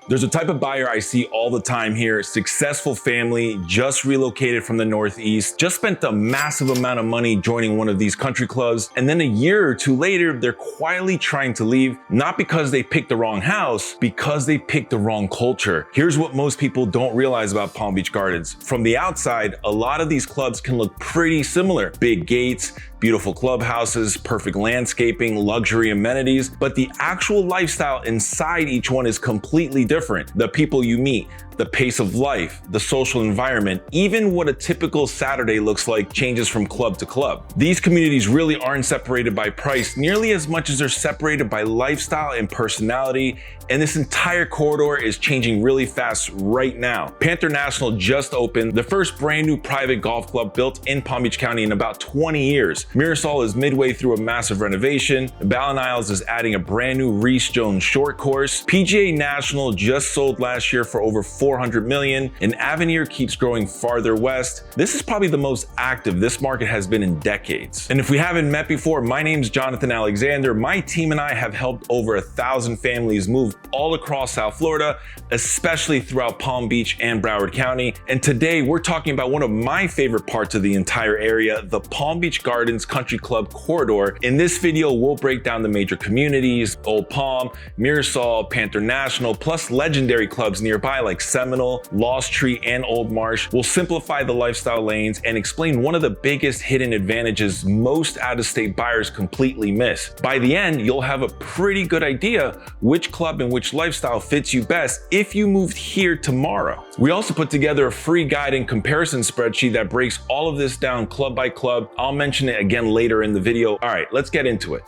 There's a type of buyer I see all the time here, successful family, just relocated from the Northeast, just spent a massive amount of money joining one of these country clubs, and then a year or two later, they're quietly trying to leave, not because they picked the wrong house, because they picked the wrong culture. Here's what most people don't realize about Palm Beach Gardens. From the outside, a lot of these clubs can look pretty similar. Big gates, beautiful clubhouses, perfect landscaping, luxury amenities, but the actual lifestyle inside each one is completely different. The people you meet, the pace of life, the social environment, even what a typical Saturday looks like changes from club to club. These communities really aren't separated by price nearly as much as they're separated by lifestyle and personality, and this entire corridor is changing really fast right now. Panther National just opened, the first brand new private golf club built in Palm Beach County in about 20 years. Mirasol is midway through a massive renovation. BallenIsles is adding a brand new Reese Jones short course. PGA National just sold last year for over $400 million, and Avenir keeps growing farther west. This is probably the most active this market has been in decades. And if we haven't met before, my name's Jonathan Alexander. My team and I have helped over 1,000 families move all across South Florida, especially throughout Palm Beach and Broward County. And today we're talking about one of my favorite parts of the entire area, the Palm Beach Gardens Country Club corridor. In this video, we'll break down the major communities, Old Palm, Mirasol, Panther National, plus legendary clubs nearby like Seminole, Lost Tree, and Old Marsh. We'll simplify the lifestyle lanes and explain one of the biggest hidden advantages most out-of-state buyers completely miss. By the end, you'll have a pretty good idea which club and which lifestyle fits you best if you moved here tomorrow. We also put together a free guide and comparison spreadsheet that breaks all of this down club by club. I'll mention it again later in the video. All right, let's get into it.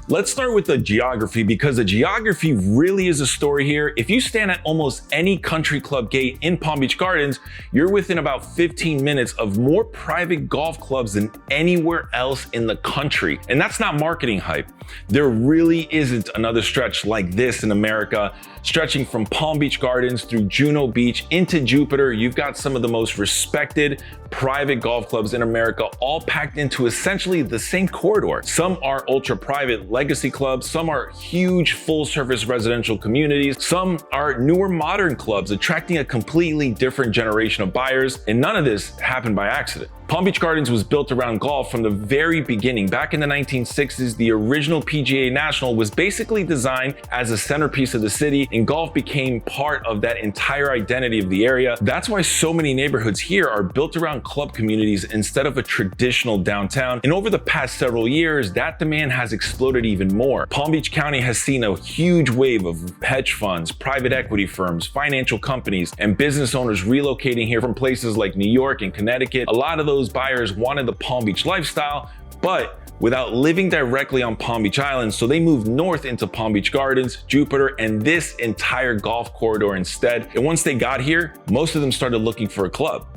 Let's start with the geography, because the geography really is a story here. If you stand at almost any country club gate in Palm Beach Gardens, you're within about 15 minutes of more private golf clubs than anywhere else in the country. And that's not marketing hype. There really isn't another stretch like this in America. Stretching from Palm Beach Gardens through Juno Beach into Jupiter, you've got some of the most respected private golf clubs in America, all packed into essentially the same corridor. Some are ultra private legacy clubs, some are huge full service residential communities, some are newer modern clubs attracting a completely different generation of buyers, and none of this happened by accident. Palm Beach Gardens was built around golf from the very beginning. Back in the 1960s, the original PGA National was basically designed as a centerpiece of the city, and golf became part of that entire identity of the area. That's why so many neighborhoods here are built around club communities instead of a traditional downtown. And over the past several years, that demand has exploded even more. Palm Beach County has seen a huge wave of hedge funds, private equity firms, financial companies, and business owners relocating here from places like New York and Connecticut. A lot of those buyers wanted the Palm Beach lifestyle, but without living directly on Palm Beach Island, so they moved north into Palm Beach Gardens, Jupiter, and this entire golf corridor instead. And once they got here, most of them started looking for a club.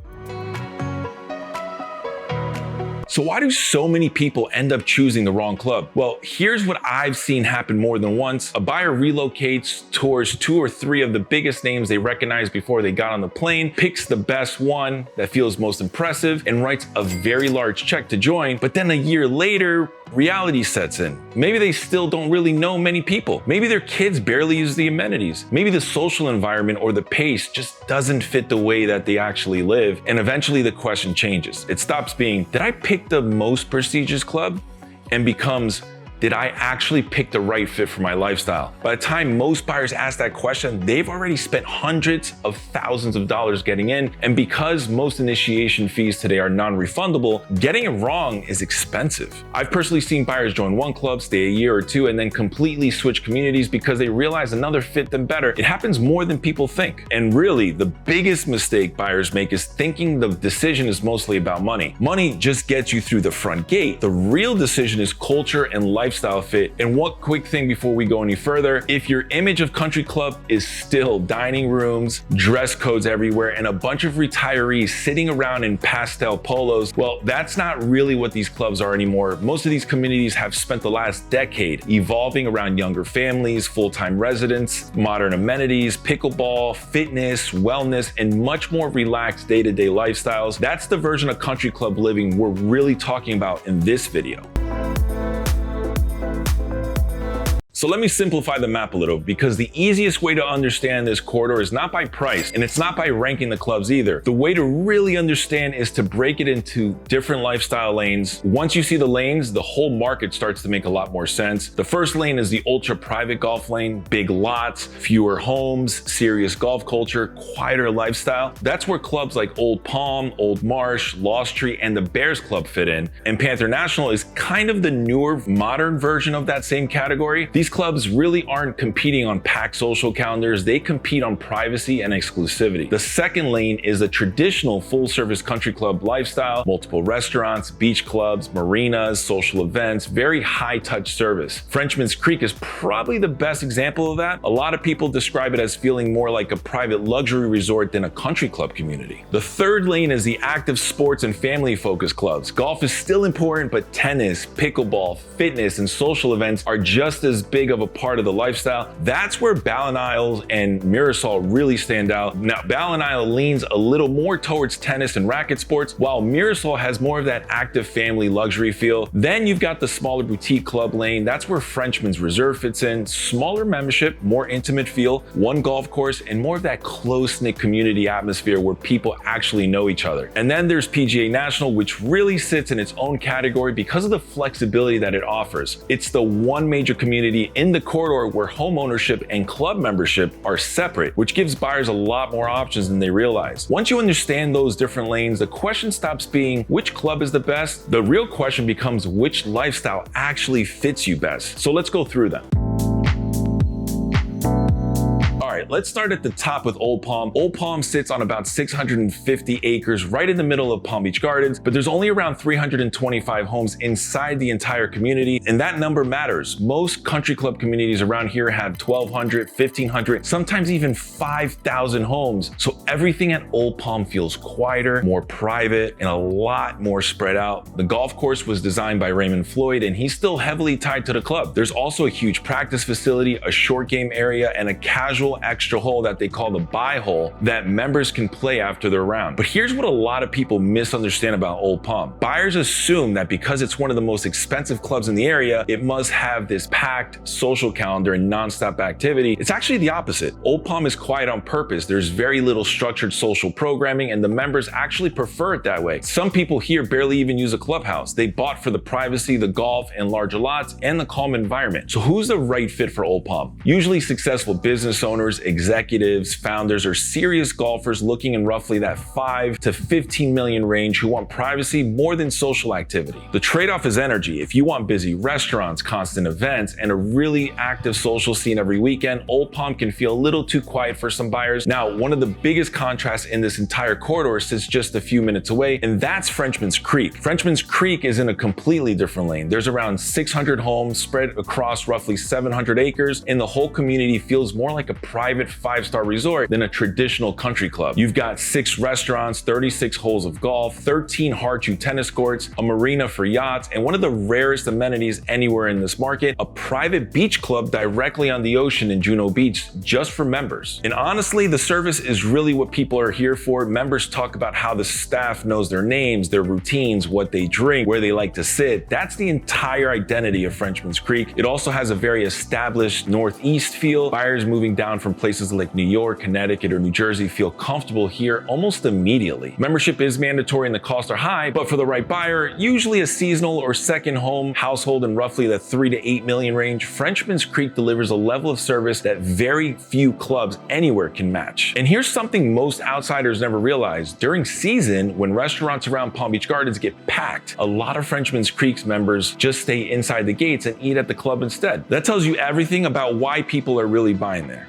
So why do so many people end up choosing the wrong club? Well, here's what I've seen happen more than once. A buyer relocates towards 2 or 3 of the biggest names they recognize before they got on the plane, picks the best one that feels most impressive, and writes a very large check to join. But then a year later, reality sets in. Maybe they still don't really know many people. Maybe their kids barely use the amenities. Maybe the social environment or the pace just doesn't fit the way that they actually live. And eventually the question changes. It stops being, did I pick the most prestigious club? And becomes, did I actually pick the right fit for my lifestyle? By the time most buyers ask that question, they've already spent hundreds of thousands of dollars getting in. And because most initiation fees today are non-refundable, getting it wrong is expensive. I've personally seen buyers join one club, stay a year or two, and then completely switch communities because they realize another fit them better. It happens more than people think. And really, the biggest mistake buyers make is thinking the decision is mostly about money. Money just gets you through the front gate. The real decision is culture and lifestyle fit. And one quick thing before we go any further, if your image of country club is still dining rooms, dress codes everywhere, and a bunch of retirees sitting around in pastel polos, well, that's not really what these clubs are anymore. Most of these communities have spent the last decade evolving around younger families, full-time residents, modern amenities, pickleball, fitness, wellness, and much more relaxed day-to-day lifestyles. That's the version of country club living we're really talking about in this video. So let me simplify the map a little, because the easiest way to understand this corridor is not by price, and it's not by ranking the clubs either. The way to really understand is to break it into different lifestyle lanes. Once you see the lanes, the whole market starts to make a lot more sense. The first lane is the ultra private golf lane, big lots, fewer homes, serious golf culture, quieter lifestyle. That's where clubs like Old Palm, Old Marsh, Lost Tree, and the Bears Club fit in. And Panther National is kind of the newer, modern version of that same category. These clubs really aren't competing on packed social calendars, they compete on privacy and exclusivity. The second lane is a traditional full-service country club lifestyle, multiple restaurants, beach clubs, marinas, social events, very high-touch service. Frenchman's Creek is probably the best example of that. A lot of people describe it as feeling more like a private luxury resort than a country club community. The third lane is the active sports and family-focused clubs. Golf is still important, but tennis, pickleball, fitness, and social events are just as big of a part of the lifestyle. That's where BallenIsles and Mirasol really stand out. Now, BallenIsles leans a little more towards tennis and racket sports, while Mirasol has more of that active family luxury feel. Then you've got the smaller boutique club lane. That's where Frenchman's Reserve fits in. Smaller membership, more intimate feel, one golf course, and more of that close-knit community atmosphere where people actually know each other. And then there's PGA National, which really sits in its own category because of the flexibility that it offers. It's the one major community in the corridor where home ownership and club membership are separate, which gives buyers a lot more options than they realize. Once you understand those different lanes, the question stops being which club is the best. The real question becomes which lifestyle actually fits you best. So let's go through them. Let's start at the top with Old Palm. Old Palm sits on about 650 acres right in the middle of Palm Beach Gardens, but there's only around 325 homes inside the entire community, and that number matters. Most country club communities around here have 1,200, 1,500, sometimes even 5,000 homes, so everything at Old Palm feels quieter, more private, and a lot more spread out. The golf course was designed by Raymond Floyd, and he's still heavily tied to the club. There's also a huge practice facility, a short game area, and a casual extra hole that they call the buy hole that members can play after their round. But here's what a lot of people misunderstand about Old Palm. Buyers assume that because it's one of the most expensive clubs in the area, it must have this packed social calendar and nonstop activity. It's actually the opposite. Old Palm is quiet on purpose. There's very little structured social programming, and the members actually prefer it that way. Some people here barely even use a clubhouse. They bought for the privacy, the golf, and larger lots, and the calm environment. So who's the right fit for Old Palm? Usually successful business owners, executives, founders, or serious golfers looking in roughly that 5 to 15 million range who want privacy more than social activity. The trade-off is energy. If you want busy restaurants, constant events, and a really active social scene every weekend, Old Palm can feel a little too quiet for some buyers. Now, one of the biggest contrasts in this entire corridor sits just a few minutes away, and that's Frenchman's Creek. Frenchman's Creek is in a completely different lane. There's around 600 homes spread across roughly 700 acres, and the whole community feels more like a private five-star resort than a traditional country club. You've got 6 restaurants, 36 holes of golf, 13 hard-to tennis courts, a marina for yachts, and one of the rarest amenities anywhere in this market, a private beach club directly on the ocean in Juno Beach just for members. And honestly, the service is really what people are here for. Members talk about how the staff knows their names, their routines, what they drink, where they like to sit. That's the entire identity of Frenchman's Creek. It also has a very established northeast feel. Buyers moving down from places like New York, Connecticut, or New Jersey feel comfortable here almost immediately. Membership is mandatory and the costs are high, but for the right buyer, usually a seasonal or second home household in roughly the 3 to 8 million range, Frenchman's Creek delivers a level of service that very few clubs anywhere can match. And here's something most outsiders never realize. During season, when restaurants around Palm Beach Gardens get packed, a lot of Frenchman's Creek's members just stay inside the gates and eat at the club instead. That tells you everything about why people are really buying there.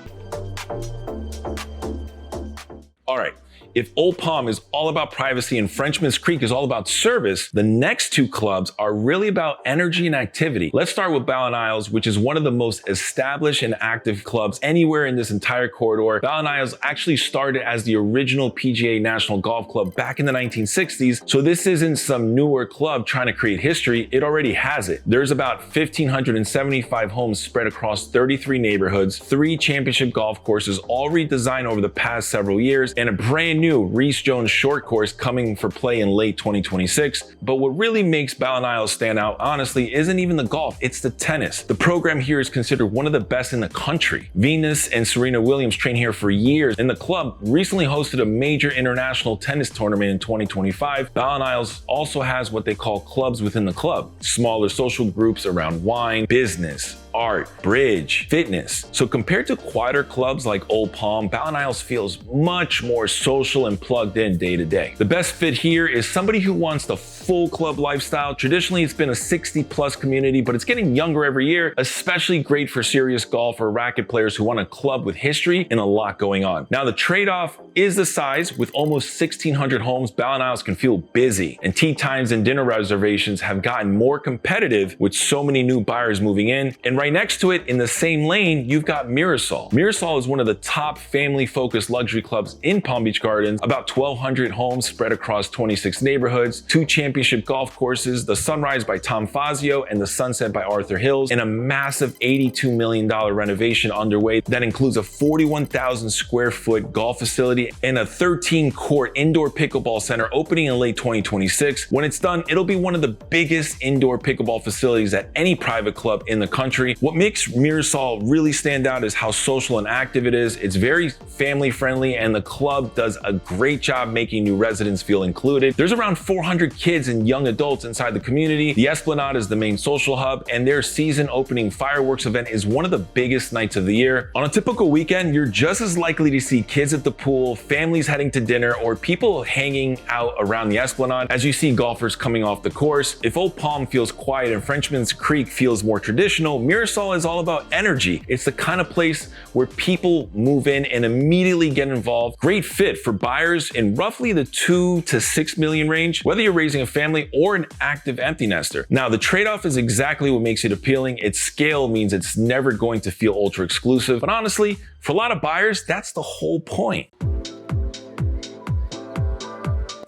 All right. If Old Palm is all about privacy and Frenchman's Creek is all about service, the next 2 clubs are really about energy and activity. Let's start with BallenIsles, which is one of the most established and active clubs anywhere in this entire corridor. BallenIsles actually started as the original PGA National Golf Club back in the 1960s, so this isn't some newer club trying to create history. It already has it. There's about 1,575 homes spread across 33 neighborhoods, 3 championship golf courses, all redesigned over the past several years, and a brand new Reese Jones short course coming for play in late 2026. But what really makes BallenIsles stand out, honestly, isn't even the golf, it's the tennis. The program here is considered one of the best in the country. Venus and Serena Williams train here for years, and the club recently hosted a major international tennis tournament in 2025. BallenIsles also has what they call clubs within the club, smaller social groups around wine, business, art, bridge, fitness. So compared to quieter clubs like Old Palm, BallenIsles feels much more social and plugged in day to day. The best fit here is somebody who wants the full club lifestyle. Traditionally, it's been a 60+ community, but it's getting younger every year, especially great for serious golf or racket players who want a club with history and a lot going on. Now, the trade-off is the size. With almost 1,600 homes, BallenIsles can feel busy, and tee times and dinner reservations have gotten more competitive with so many new buyers moving in. And right next to it, in the same lane, you've got Mirasol. Mirasol is one of the top family-focused luxury clubs in Palm Beach Gardens, about 1,200 homes spread across 26 neighborhoods, 2 championship golf courses, the Sunrise by Tom Fazio and the Sunset by Arthur Hills, and a massive $82 million renovation underway that includes a 41,000 square foot golf facility and a 13-court indoor pickleball center opening in late 2026. When it's done, it'll be one of the biggest indoor pickleball facilities at any private club in the country. What makes Mirasol really stand out is how social and active it is. It's very family friendly, and the club does a great job making new residents feel included. There's around 400 kids and young adults inside the community. The Esplanade is the main social hub, and their season opening fireworks event is one of the biggest nights of the year. On a typical weekend, you're just as likely to see kids at the pool, families heading to dinner, or people hanging out around the Esplanade as you see golfers coming off the course. If Old Palm feels quiet and Frenchman's Creek feels more traditional, Mirasol is all about energy. It's the kind of place where people move in and immediately get involved. Great fit for buyers in roughly the 2 to 6 million range, whether you're raising a family or an active empty nester. Now, the trade-off is exactly what makes it appealing. Its scale means it's never going to feel ultra exclusive, but honestly, for a lot of buyers, that's the whole point.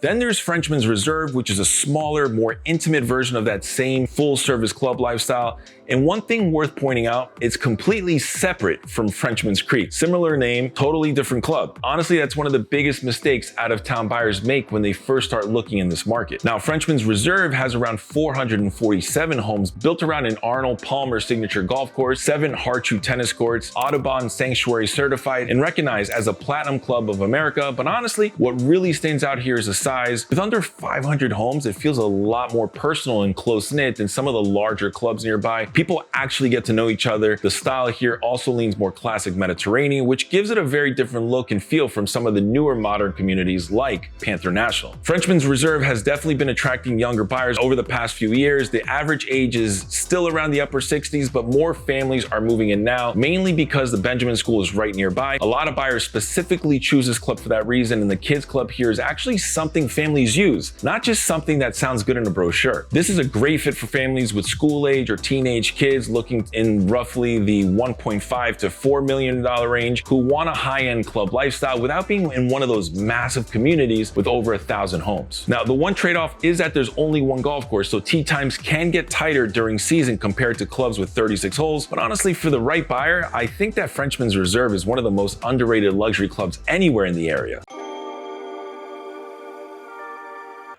Then there's Frenchman's Reserve, which is a smaller, more intimate version of that same full-service club lifestyle. And one thing worth pointing out, it's completely separate from Frenchman's Creek. Similar name, totally different club. Honestly, that's one of the biggest mistakes out-of-town buyers make when they first start looking in this market. Now, Frenchman's Reserve has around 447 homes built around an Arnold Palmer signature golf course, 7 Harchu tennis courts, Audubon Sanctuary certified, and recognized as a Platinum Club of America. But honestly, what really stands out here is the size. With under 500 homes, it feels a lot more personal and close-knit than some of the larger clubs nearby. People actually get to know each other. The style here also leans more classic Mediterranean, which gives it a very different look and feel from some of the newer modern communities like Panther National. Frenchman's Reserve has definitely been attracting younger buyers over the past few years. The average age is still around the upper 60s, but more families are moving in now, mainly because the Benjamin School is right nearby. A lot of buyers specifically choose this club for that reason, and the kids club here is actually something families use, not just something that sounds good in a brochure. This is a great fit for families with school age or teenage kids looking in roughly the $1.5 to $4 million range who want a high-end club lifestyle without being in one of those massive communities with over 1,000 homes. Now, the one trade-off is that there's only one golf course, so tee times can get tighter during season compared to clubs with 36 holes. But honestly, for the right buyer, I think that Frenchman's Reserve is one of the most underrated luxury clubs anywhere in the area.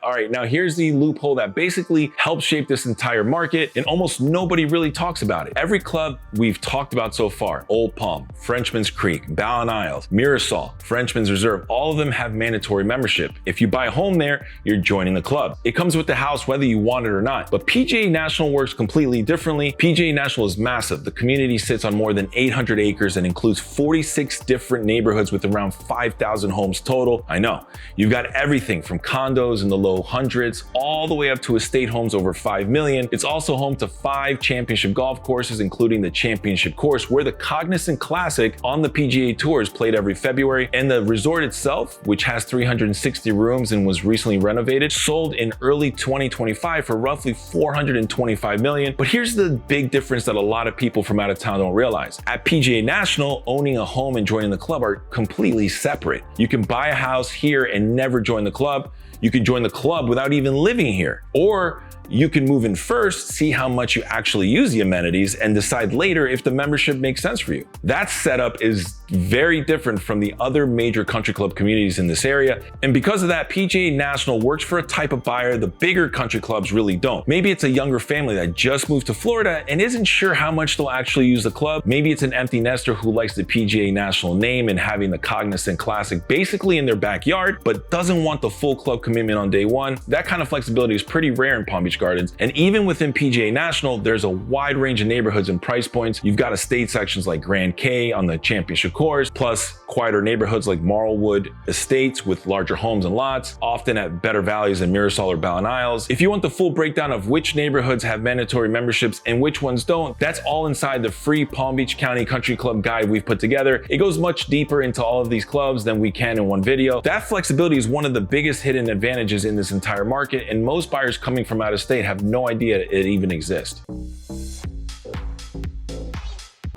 All right, now here's the loophole that basically helps shape this entire market, and almost nobody really talks about it. Every club we've talked about so far, Old Palm, Frenchman's Creek, BallenIsles, Mirasol, Frenchman's Reserve, all of them have mandatory membership. If you buy a home there, you're joining the club. It comes with the house whether you want it or not. But PGA National works completely differently. PGA National is massive. The community sits on more than 800 acres and includes 46 different neighborhoods with around 5,000 homes total. I know, you've got everything from condos in the low hundreds all the way up to estate homes over 5 million. It's also home to 5 championship golf courses, including the championship course where the Cognizant Classic on the PGA Tour is played every February. And the resort itself, which has 360 rooms and was recently renovated, sold in early 2025 for roughly $425 million. But here's the big difference that a lot of people from out of town don't realize. At PGA National, owning a home and joining the club are completely separate. You can buy a house here and never join the club. You can join the club without even living here. Or you can move in first, see how much you actually use the amenities, and decide later if the membership makes sense for you. That setup is very different from the other major country club communities in this area. And because of that, PGA National works for a type of buyer the bigger country clubs really don't. Maybe it's a younger family that just moved to Florida and isn't sure how much they'll actually use the club. Maybe it's an empty nester who likes the PGA National name and having the Cognizant Classic basically in their backyard, but doesn't want the full club commitment on day one. That kind of flexibility is pretty rare in Palm Beach Gardens. And even within PGA National, there's a wide range of neighborhoods and price points. You've got estate sections like Grand K on the championship course, plus quieter neighborhoods like Marlwood Estates with larger homes and lots, often at better values than Mirasol or BallenIsles. If you want the full breakdown of which neighborhoods have mandatory memberships and which ones don't, that's all inside the free Palm Beach County Country Club guide we've put together. It goes much deeper into all of these clubs than we can in one video. That flexibility is one of the biggest hidden advantages in this entire market, and most buyers coming from out of state have no idea it even exists.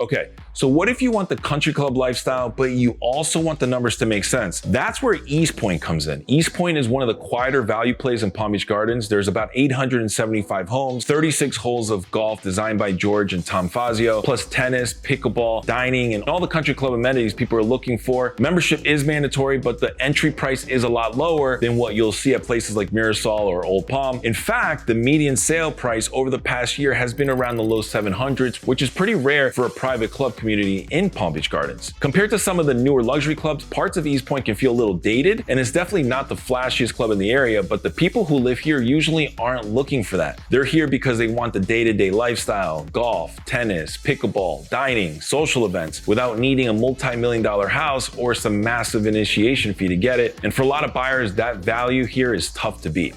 Okay, so what if you want the country club lifestyle, but you also want the numbers to make sense? That's where Eastpointe comes in. Eastpointe is one of the quieter value plays in Palm Beach Gardens. There's about 875 homes, 36 holes of golf designed by George and Tom Fazio, plus tennis, pickleball, dining, and all the country club amenities people are looking for. Membership is mandatory, but the entry price is a lot lower than what you'll see at places like Mirasol or Old Palm. In fact, the median sale price over the past year has been around the low 700s, which is pretty rare for a private club community in Palm Beach Gardens. Compared to some of the newer luxury clubs, parts of Eastpointe can feel a little dated, and it's definitely not the flashiest club in the area, but the people who live here usually aren't looking for that. They're here because they want the day-to-day lifestyle, golf, tennis, pickleball, dining, social events, without needing a multi-million-dollar house or some massive initiation fee to get it. And for a lot of buyers, that value here is tough to beat.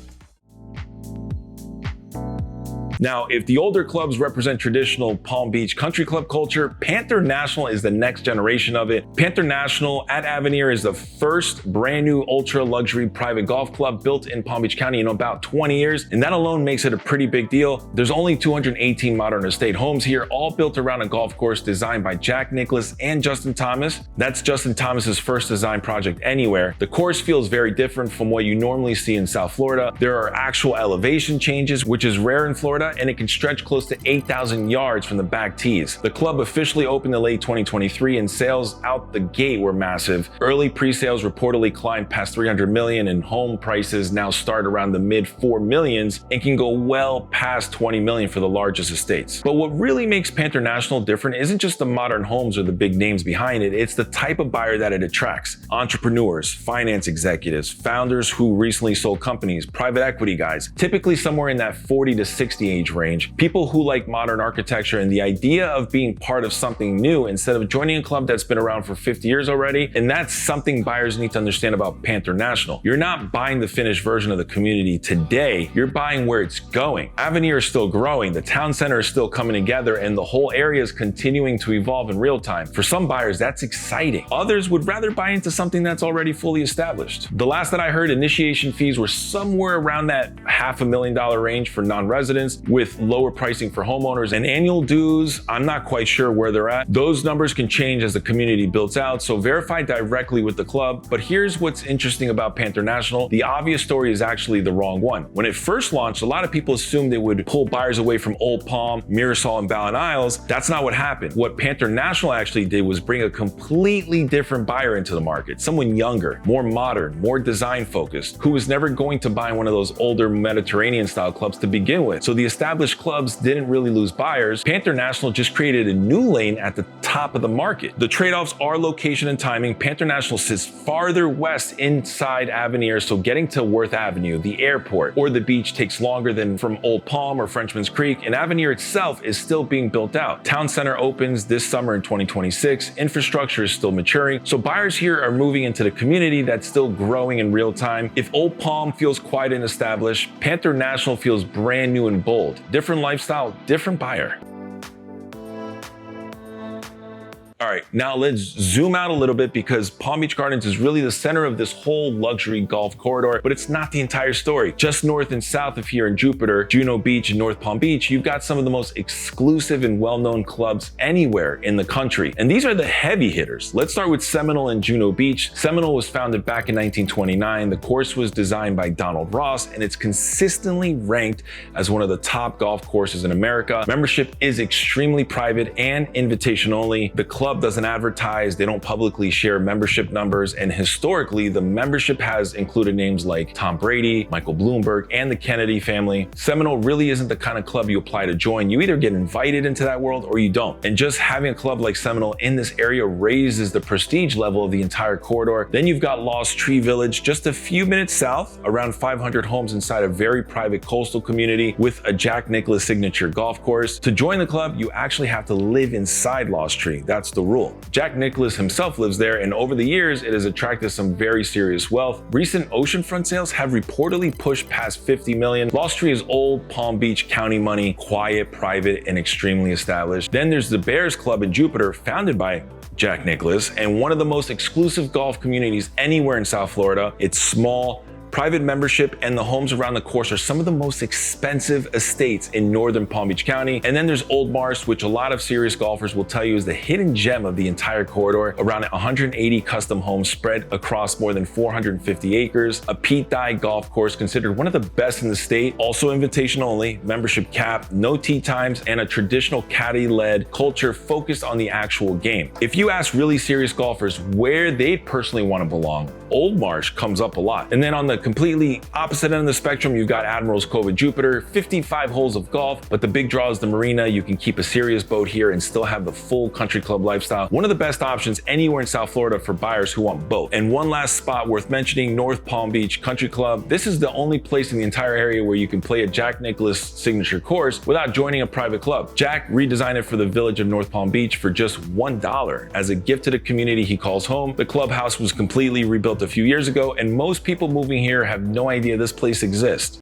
Now, if the older clubs represent traditional Palm Beach country club culture, Panther National is the next generation of it. Panther National at Avenir is the first brand new ultra luxury private golf club built in Palm Beach County in about 20 years, and that alone makes it a pretty big deal. There's only 218 modern estate homes here, all built around a golf course designed by Jack Nicklaus and Justin Thomas. That's Justin Thomas's first design project anywhere. The course feels very different from what you normally see in South Florida. There are actual elevation changes, which is rare in Florida, and it can stretch close to 8,000 yards from the back tees. The club officially opened in late 2023, and sales out the gate were massive. Early pre-sales reportedly climbed past 300 million, and home prices now start around the mid 4 millions and can go well past 20 million for the largest estates. But what really makes Panther National different isn't just the modern homes or the big names behind it, it's the type of buyer that it attracts. Entrepreneurs, finance executives, founders who recently sold companies, private equity guys, typically somewhere in that 40 to 60 age range, people who like modern architecture and the idea of being part of something new instead of joining a club that's been around for 50 years already. And that's something buyers need to understand about Panther National. You're not buying the finished version of the community today, you're buying where it's going. Avenir is still growing, the town center is still coming together, and the whole area is continuing to evolve in real time. For some buyers, that's exciting. Others would rather buy into something that's already fully established. The last that I heard, initiation fees were somewhere around that $500,000 range for non-residents, with lower pricing for homeowners, and annual dues, I'm not quite sure where they're at. Those numbers can change as the community builds out, so verify directly with the club. But here's what's interesting about Panther National. The obvious story is actually the wrong one. When it first launched, a lot of people assumed they would pull buyers away from Old Palm, Mirasol, and BallenIsles. That's not what happened. What Panther National actually did was bring a completely different buyer into the market. Someone younger, more modern, more design focused, who was never going to buy one of those older Mediterranean style clubs to begin with. So the established clubs didn't really lose buyers. Panther National just created a new lane at the top of the market. The trade-offs are location and timing. Panther National sits farther west inside Avenir, so getting to Worth Avenue, the airport, or the beach takes longer than from Old Palm or Frenchman's Creek, and Avenir itself is still being built out. Town Center opens this summer in 2026. Infrastructure is still maturing, so buyers here are moving into the community that's still growing in real time. If Old Palm feels quiet and established, Panther National feels brand new and bold. Different lifestyle, different buyer. All right, now let's zoom out a little bit, because Palm Beach Gardens is really the center of this whole luxury golf corridor, but it's not the entire story. Just north and south of here in Jupiter, Juno Beach and North Palm Beach, you've got some of the most exclusive and well-known clubs anywhere in the country. And these are the heavy hitters. Let's start with Seminole and Juno Beach. Seminole was founded back in 1929. The course was designed by Donald Ross, and it's consistently ranked as one of the top golf courses in America. Membership is extremely private and invitation only. The club club doesn't advertise, they don't publicly share membership numbers, and historically, the membership has included names like Tom Brady, Michael Bloomberg, and the Kennedy family. Seminole really isn't the kind of club you apply to join. You either get invited into that world or you don't. And just having a club like Seminole in this area raises the prestige level of the entire corridor. Then you've got Lost Tree Village, just a few minutes south, around 500 homes inside a very private coastal community with a Jack Nicklaus signature golf course. To join the club, you actually have to live inside Lost Tree. That's the rule. Jack Nicklaus himself lives there, and over the years, it has attracted some very serious wealth. Recent oceanfront sales have reportedly pushed past 50 million. Lost Tree is old Palm Beach County money, quiet, private, and extremely established. Then there's the Bears Club in Jupiter, founded by Jack Nicklaus, and one of the most exclusive golf communities anywhere in South Florida. It's small, private membership, and the homes around the course are some of the most expensive estates in northern Palm Beach County. And then there's Old Marsh, which a lot of serious golfers will tell you is the hidden gem of the entire corridor. Around 180 custom homes spread across more than 450 acres, a Pete Dye golf course considered one of the best in the state, also invitation only, membership cap, no tee times, and a traditional caddy-led culture focused on the actual game. If you ask really serious golfers where they'd personally want to belong, Old Marsh comes up a lot. And then on the completely opposite end of the spectrum, you've got Admirals Cove at Jupiter, 55 holes of golf, but the big draw is the marina. You can keep a serious boat here and still have the full country club lifestyle. One of the best options anywhere in South Florida for buyers who want both. And one last spot worth mentioning, North Palm Beach Country Club. This is the only place in the entire area where you can play a Jack Nicklaus signature course without joining a private club. Jack redesigned it for the village of North Palm Beach for just $1 as a gift to the community he calls home. The clubhouse was completely rebuilt a few years ago, and most people moving here have no idea this place exists.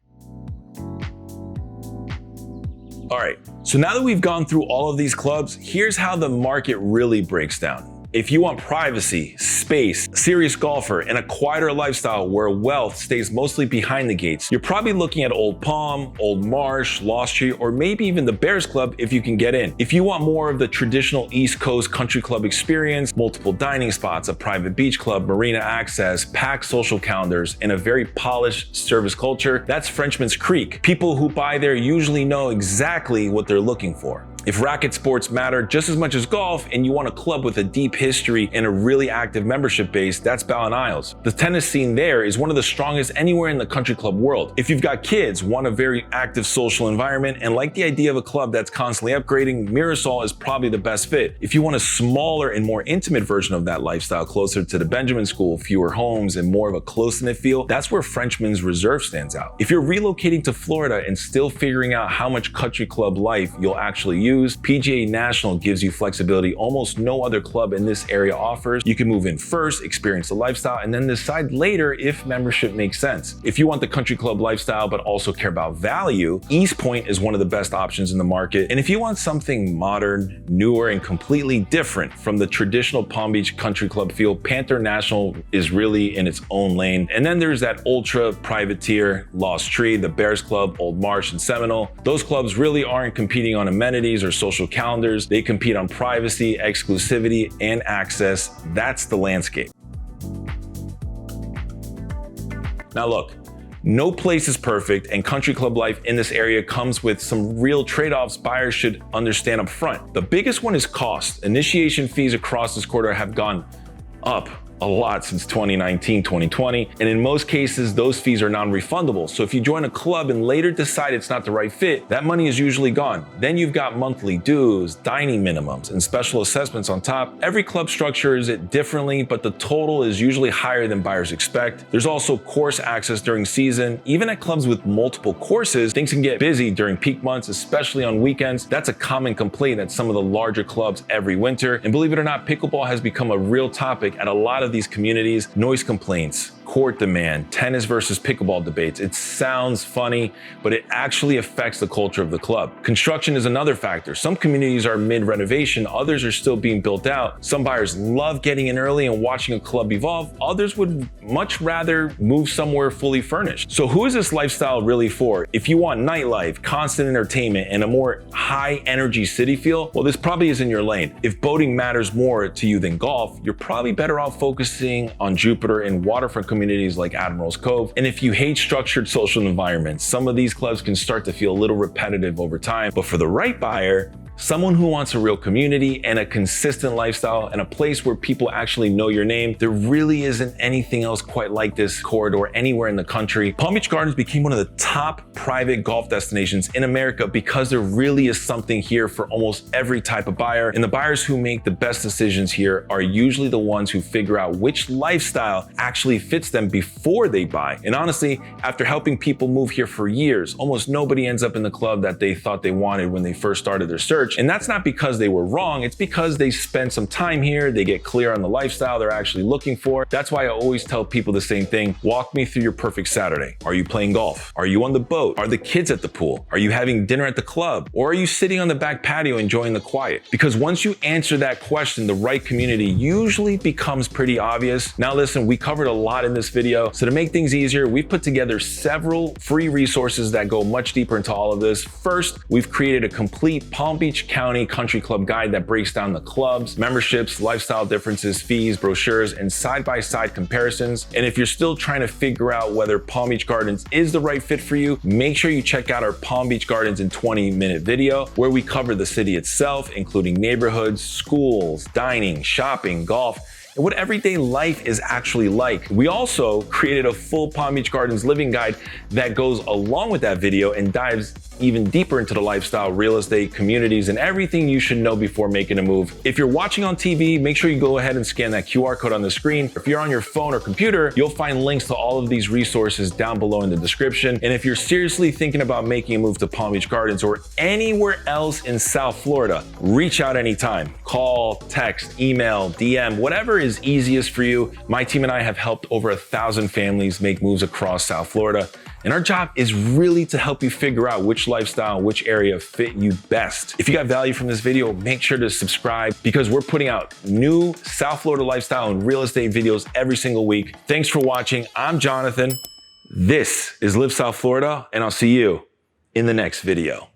All right, so now that we've gone through all of these clubs, here's how the market really breaks down. If you want privacy, space, serious golfer, and a quieter lifestyle where wealth stays mostly behind the gates, you're probably looking at Old Palm, Old Marsh, Lost Tree, or maybe even the Bears Club if you can get in. If you want more of the traditional East Coast country club experience, multiple dining spots, a private beach club, marina access, packed social calendars, and a very polished service culture, that's Frenchman's Creek. People who buy there usually know exactly what they're looking for. If racket sports matter just as much as golf and you want a club with a deep history and a really active membership base, that's BallenIsles. The tennis scene there is one of the strongest anywhere in the country club world. If you've got kids, want a very active social environment, and like the idea of a club that's constantly upgrading, Mirasol is probably the best fit. If you want a smaller and more intimate version of that lifestyle, closer to the Benjamin School, fewer homes, and more of a close-knit feel, that's where Frenchman's Reserve stands out. If you're relocating to Florida and still figuring out how much country club life you'll actually use, PGA National gives you flexibility almost no other club in this area offers. You can move in first, experience the lifestyle, and then decide later if membership makes sense. If you want the country club lifestyle but also care about value, Eastpointe is one of the best options in the market. And if you want something modern, newer, and completely different from the traditional Palm Beach country club feel, Panther National is really in its own lane. And then there's that ultra private tier, Lost Tree, the Bears Club, Old Marsh, and Seminole. Those clubs really aren't competing on amenities or social calendars. They compete on privacy, exclusivity, and access. That's the landscape. Now look, no place is perfect, and country club life in this area comes with some real trade-offs buyers should understand up front. The biggest one is cost. Initiation fees across this corridor have gone up a lot since 2019, 2020, and in most cases, those fees are non-refundable. So if you join a club and later decide it's not the right fit, that money is usually gone. Then you've got monthly dues, dining minimums, and special assessments on top. Every club structures it differently, but the total is usually higher than buyers expect. There's also course access during season. Even at clubs with multiple courses, things can get busy during peak months, especially on weekends. That's a common complaint at some of the larger clubs every winter. And believe it or not, pickleball has become a real topic at a lot of these communities. Noise complaints, court demand, tennis versus pickleball debates. It sounds funny, but it actually affects the culture of the club. Construction is another factor. Some communities are mid-renovation, others are still being built out. Some buyers love getting in early and watching a club evolve. Others would much rather move somewhere fully furnished. So who is this lifestyle really for? If you want nightlife, constant entertainment, and a more high-energy city feel, well, this probably isn't your lane. If boating matters more to you than golf, you're probably better off focusing on Jupiter and waterfront communities like Admirals Cove. And if you hate structured social environments, some of these clubs can start to feel a little repetitive over time. But for the right buyer, someone who wants a real community and a consistent lifestyle and a place where people actually know your name. There really isn't anything else quite like this corridor anywhere in the country. Palm Beach Gardens became one of the top private golf destinations in America because there really is something here for almost every type of buyer. And the buyers who make the best decisions here are usually the ones who figure out which lifestyle actually fits them before they buy. And honestly, after helping people move here for years, almost nobody ends up in the club that they thought they wanted when they first started their search. And that's not because they were wrong, it's because they spend some time here, they get clear on the lifestyle they're actually looking for. That's why I always tell people the same thing. Walk me through your perfect Saturday. Are you playing golf? Are you on the boat? Are the kids at the pool? Are you having dinner at the club? Or are you sitting on the back patio enjoying the quiet? Because once you answer that question, the right community usually becomes pretty obvious. Now listen, we covered a lot in this video, so to make things easier, we've put together several free resources that go much deeper into all of this. First, we've created a complete Palm Beach County Country Club guide that breaks down the clubs, memberships, lifestyle differences, fees, brochures, and side-by-side comparisons. And if you're still trying to figure out whether Palm Beach Gardens is the right fit for you, make sure you check out our Palm Beach Gardens in 20-minute video, where we cover the city itself, including neighborhoods, schools, dining, shopping, golf, and what everyday life is actually like. We also created a full Palm Beach Gardens living guide that goes along with that video and dives even deeper into the lifestyle, real estate, communities, and everything you should know before making a move. If you're watching on TV, make sure you go ahead and scan that QR code on the screen. If you're on your phone or computer, you'll find links to all of these resources down below in the description. And if you're seriously thinking about making a move to Palm Beach Gardens or anywhere else in South Florida, reach out anytime. Call, text, email, DM, whatever is easiest for you. My team and I have helped over 1,000 families make moves across South Florida. And our job is really to help you figure out which lifestyle, which area fit you best. If you got value from this video, make sure to subscribe because we're putting out new South Florida lifestyle and real estate videos every single week. Thanks for watching. I'm Jonathan. This is Live South Florida, and I'll see you in the next video.